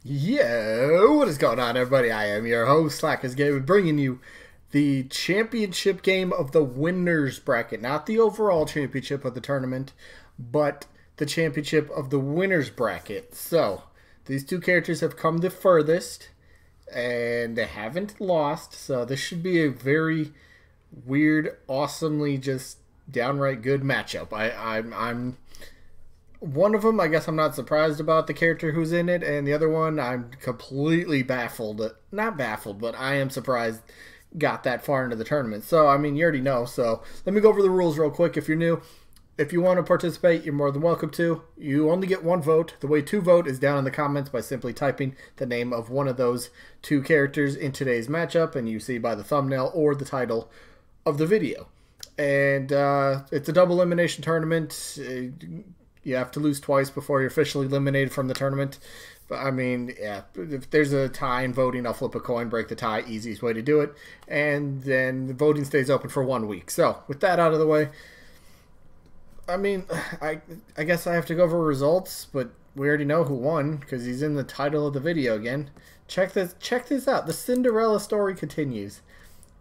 Yo, what is going on, everybody? I am your host, Slackerz Game, bringing you the championship game of the winners bracket. Not the overall championship of the tournament, but the championship of the winners bracket. So, these two characters have come the furthest, and they haven't lost. So, this should be a very weird, awesomely just downright good matchup. I'm one of them, I guess I'm not surprised about the character who's in it, and the other one, I'm completely baffled. Not baffled, but I am surprised got that far into the tournament. So, I mean, you already know. So, let me go over the rules real quick if you're new. If you want to participate, you're more than welcome to. You only get one vote. The way to vote is down in the comments by simply typing the name of one of those two characters in today's matchup, and you see by the thumbnail or the title of the video. And it's a double elimination tournament. You have to lose twice before you're officially eliminated from the tournament. But, I mean, yeah, if there's a tie in voting, I'll flip a coin, break the tie, easiest way to do it. And then the voting stays open for 1 week. So, with that out of the way, I mean, I guess I have to go over results, but we already know who won because he's in the title of the video again. Check this out. The Cinderella story continues.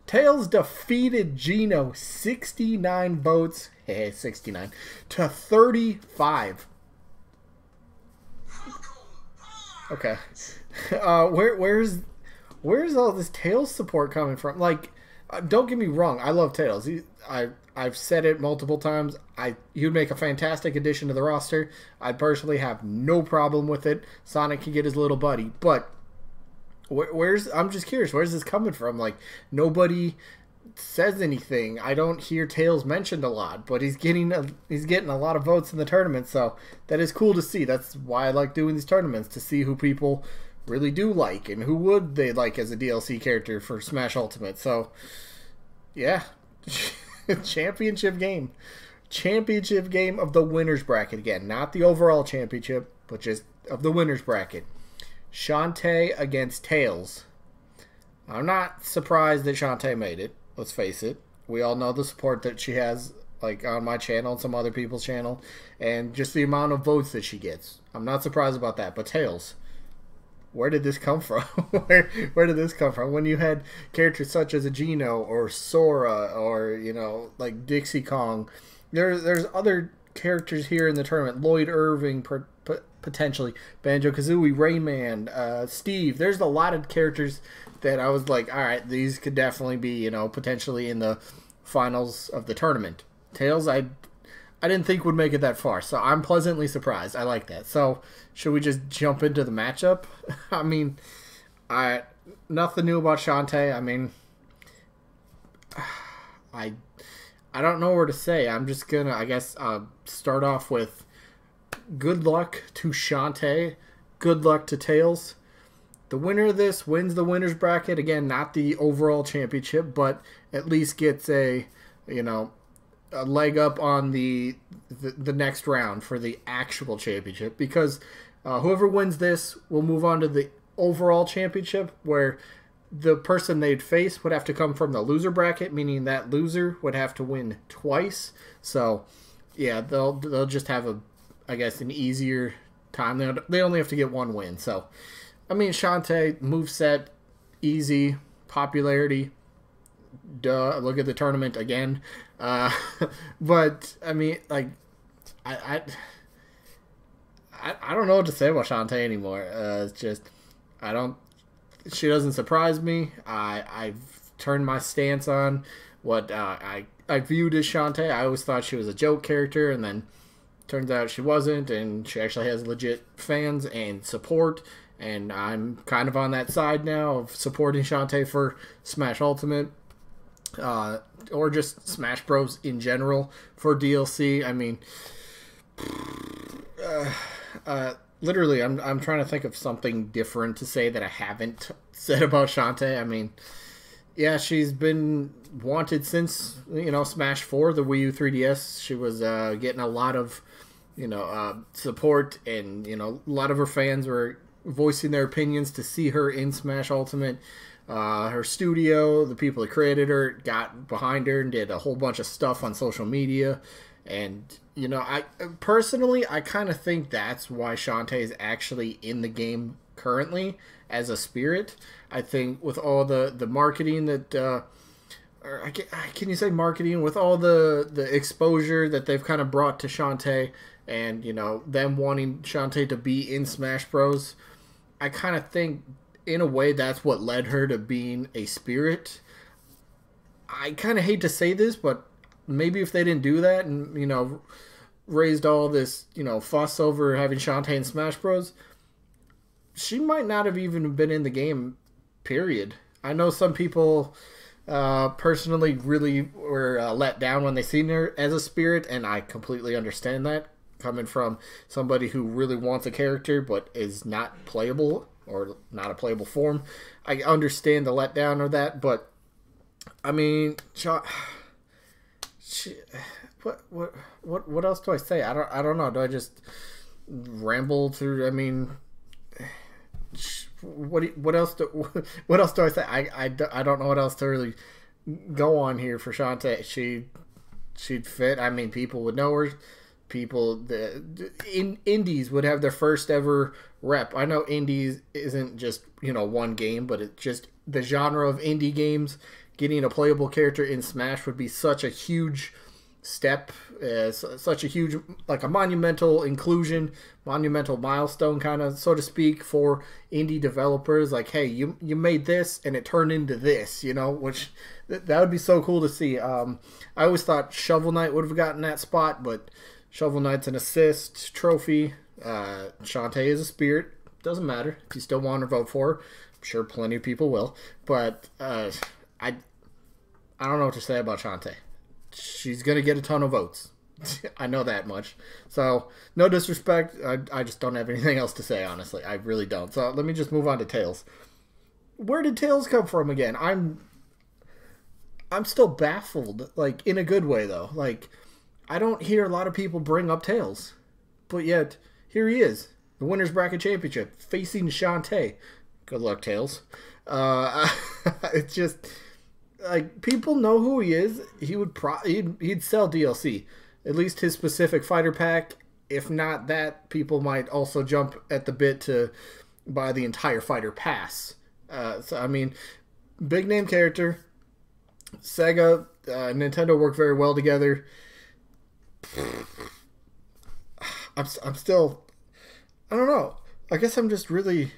Tails defeated Gino 69 votes, 69, to 35. Okay. Where's all this Tails support coming from? Like, don't get me wrong, I love Tails. I've said it multiple times. He'd make a fantastic addition to the roster. I personally have no problem with it. Sonic can get his little buddy, but I'm just curious, where's this coming from? Like, nobody says anything. I don't hear Tails mentioned a lot, but he's getting a lot of votes in the tournament, so that is cool to see. That's why I like doing these tournaments, to see who people really do like and who would they like as a DLC character for Smash Ultimate. So, yeah, championship game of the winners bracket again, not the overall championship, but just of the winners bracket. Shantae against Tails. I'm not surprised that Shantae made it. Let's face it. We all know the support that she has, like on my channel and some other people's channel, and just the amount of votes that she gets. I'm not surprised about that. But Tails, where did this come from? where did this come from? When you had characters such as a Gino or Sora or, you know, like Dixie Kong. There's other characters here in the tournament. Lloyd Irving, potentially Banjo-Kazooie, Rayman, Steve. There's a lot of characters that I was like, all right, these could definitely be, you know, potentially in the finals of the tournament. Tails, I didn't think would make it that far, so I'm pleasantly surprised. I like that. So, should we just jump into the matchup? I mean, nothing new about Shantae. I mean, I don't know where to say. I'm just gonna, I guess, start off with good luck to Shantae. Good luck to Tails. The winner of this wins the winner's bracket. Again, not the overall championship, but at least gets a, you know, a leg up on the next round for the actual championship. Because whoever wins this will move on to the overall championship, where the person they'd face would have to come from the loser bracket, meaning that loser would have to win twice. So, yeah, they'll just have I guess, an easier time. They only have to get one win. So, I mean, Shantae, moveset, easy, popularity, duh, look at the tournament again. But, I mean, like, I don't know what to say about Shantae anymore. It's just, she doesn't surprise me. I've turned my stance on what I viewed as Shantae. I always thought she was a joke character, and then turns out she wasn't, and she actually has legit fans and support, and I'm kind of on that side now of supporting Shantae for Smash Ultimate, or just Smash Bros. In general for DLC. I mean, literally, I'm trying to think of something different to say that I haven't said about Shantae. I mean, yeah, she's been wanted since, you know, Smash 4, the Wii U 3DS. She was getting a lot of, you know, support, and, you know, a lot of her fans were voicing their opinions to see her in Smash Ultimate. Her studio, the people that created her, got behind her and did a whole bunch of stuff on social media. And, you know, I personally, I kind of think that's why Shantae is actually in the game currently as a spirit. I think with all the marketing that, can you say marketing, with all the exposure that they've kind of brought to Shantae, and them wanting Shantae to be in Smash Bros. I kind of think in a way that's what led her to being a spirit. I kind of hate to say this, but maybe if they didn't do that and raised all this fuss over having Shantae in Smash Bros, she might not have even been in the game, period. I know some people personally really were let down when they seen her as a spirit, and I completely understand that, coming from somebody who really wants a character but is not playable or not a playable form. I understand the letdown of that, but I mean, what else do I say? I don't know. Do I just ramble through? I mean, what else do I say? I don't know what else to really go on here for Shantae. She'd fit. I mean, people would know her. People in indies would have their first ever rep. I know indies isn't just one game, but it's just the genre of indie games. Getting a playable character in Smash would be such a huge step, such a huge, like a monumental inclusion, monumental milestone, kind of, so to speak, for indie developers. Like, hey, you made this and it turned into this, which that would be so cool to see. I always thought Shovel Knight would have gotten that spot, but Shovel Knight's an assist trophy. Shantae is a spirit. Doesn't matter if you still want to vote for her. I'm sure plenty of people will, but I don't know what to say about Shantae. She's going to get a ton of votes. I know that much. So, no disrespect. I just don't have anything else to say, honestly. I really don't. So, let me just move on to Tails. Where did Tails come from again? I'm still baffled, like, in a good way, though. Like, I don't hear a lot of people bring up Tails. But yet, here he is. The Winners Bracket Championship, facing Shantae. Good luck, Tails. It's just, like, people know who he is. He'd sell DLC. At least his specific fighter pack. If not that, people might also jump at the bit to buy the entire fighter pass. So, I mean, big name character. Sega, Nintendo work very well together. I'm still, I don't know. I guess I'm just really,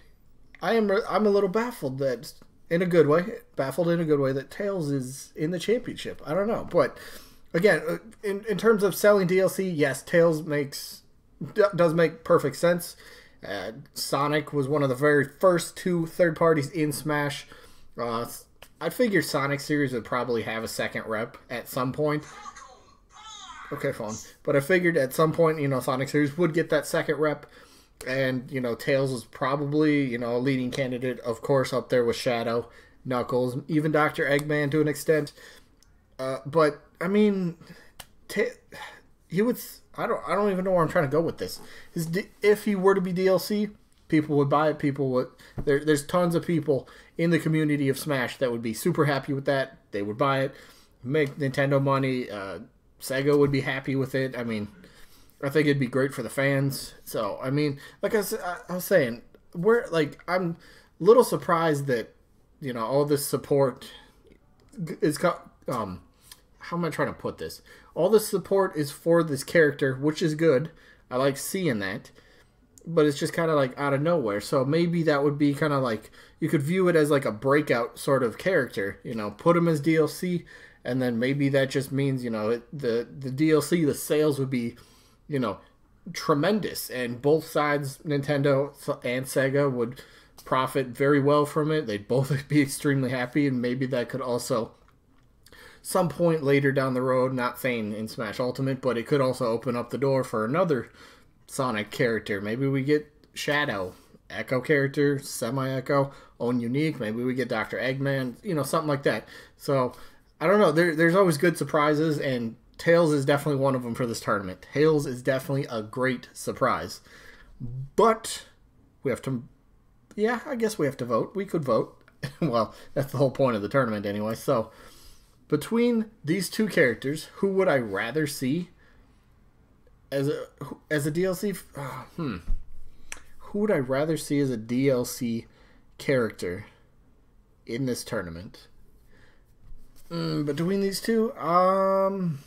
I'm a little baffled that, in a good way, that Tails is in the championship. I don't know, but again, in terms of selling DLC, yes, Tails does make perfect sense. Sonic was one of the very first two third parties in Smash. I figured Sonic series would probably have a second rep at some point. Okay, phone. But I figured at some point, Sonic series would get that second rep. And, Tails was probably, a leading candidate, of course, up there with Shadow, Knuckles, even Dr. Eggman to an extent. But, I mean, he would... I don't even know where I'm trying to go with this. If he were to be DLC, people would buy it. People would... There's tons of people in the community of Smash that would be super happy with that. They would buy it, make Nintendo money. Sega would be happy with it. I mean, I think it'd be great for the fans. So, I mean, like I was saying, I'm a little surprised that, all this support is... how am I trying to put this? All the support is for this character, which is good. I like seeing that. But it's just kind of like out of nowhere. So maybe that would be kind of like, you could view it as like a breakout sort of character. Put him as DLC, and then maybe that just means, the DLC, the sales would be, tremendous. And both sides, Nintendo and Sega, would profit very well from it. They'd both be extremely happy, and maybe that could also... some point later down the road, not saying in Smash Ultimate, but it could also open up the door for another Sonic character. Maybe we get Shadow, Echo character, semi-Echo, own unique. Maybe we get Dr. Eggman, something like that. So, I don't know. There's always good surprises, and Tails is definitely one of them for this tournament. Tails is definitely a great surprise. But, we have to... yeah, I guess we have to vote. We could vote. Well, that's the whole point of the tournament anyway, so... between these two characters, who would I rather see as a DLC? who would I rather see as a DLC character in this tournament? Between these two, I'm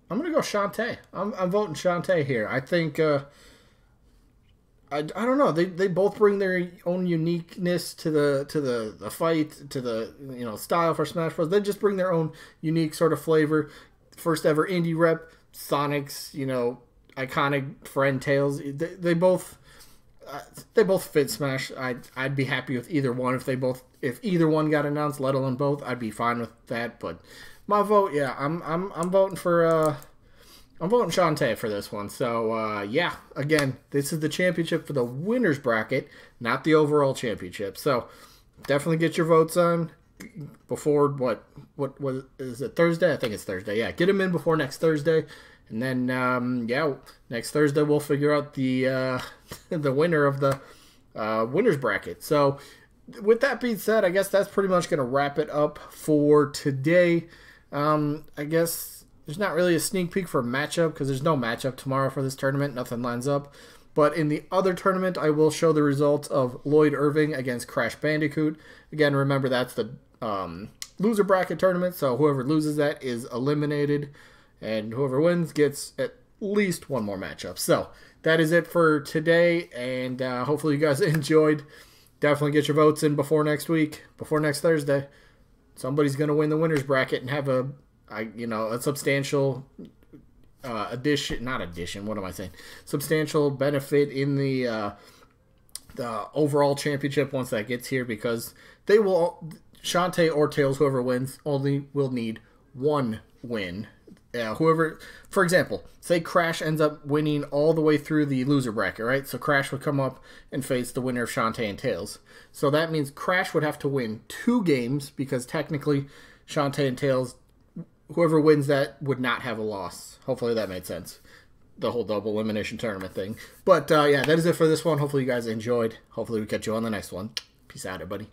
gonna go Shantae. I'm voting Shantae here. I think I don't know. They both bring their own uniqueness to the fight, to the style for Smash Bros. They just bring their own unique sort of flavor. First ever indie rep, Sonic's iconic friend Tails. They both fit Smash. I'd be happy with either one if either one got announced, let alone both. I'd be fine with that. But my vote, yeah, I'm voting for I'm voting Shantae for this one. So yeah, again, this is the championship for the winners bracket, not the overall championship. So definitely get your votes on before what is it, Thursday? I think it's Thursday. Yeah, get them in before next Thursday. And then, yeah, next Thursday we'll figure out the the winner of the winners bracket. So, with that being said, I guess that's pretty much going to wrap it up for today. I guess there's not really a sneak peek for a matchup because there's no matchup tomorrow for this tournament. Nothing lines up. But in the other tournament, I will show the results of Lloyd Irving against Crash Bandicoot. Again, remember that's the loser bracket tournament, so whoever loses that is eliminated. And whoever wins gets at least one more matchup. So that is it for today. And hopefully you guys enjoyed. Definitely get your votes in before next week, before next Thursday. Somebody's going to win the winner's bracket and have a substantial substantial benefit in the overall championship once that gets here, because they will, Shantae or Tails, whoever wins, only will need one win. Whoever, for example, say Crash ends up winning all the way through the loser bracket, right? So Crash would come up and face the winner of Shantae and Tails. So that means Crash would have to win 2 games, because technically Shantae and Tails, whoever wins that would not have a loss. Hopefully that made sense. The whole double elimination tournament thing. But yeah, that is it for this one. Hopefully you guys enjoyed. Hopefully we catch you on the next one. Peace out, everybody.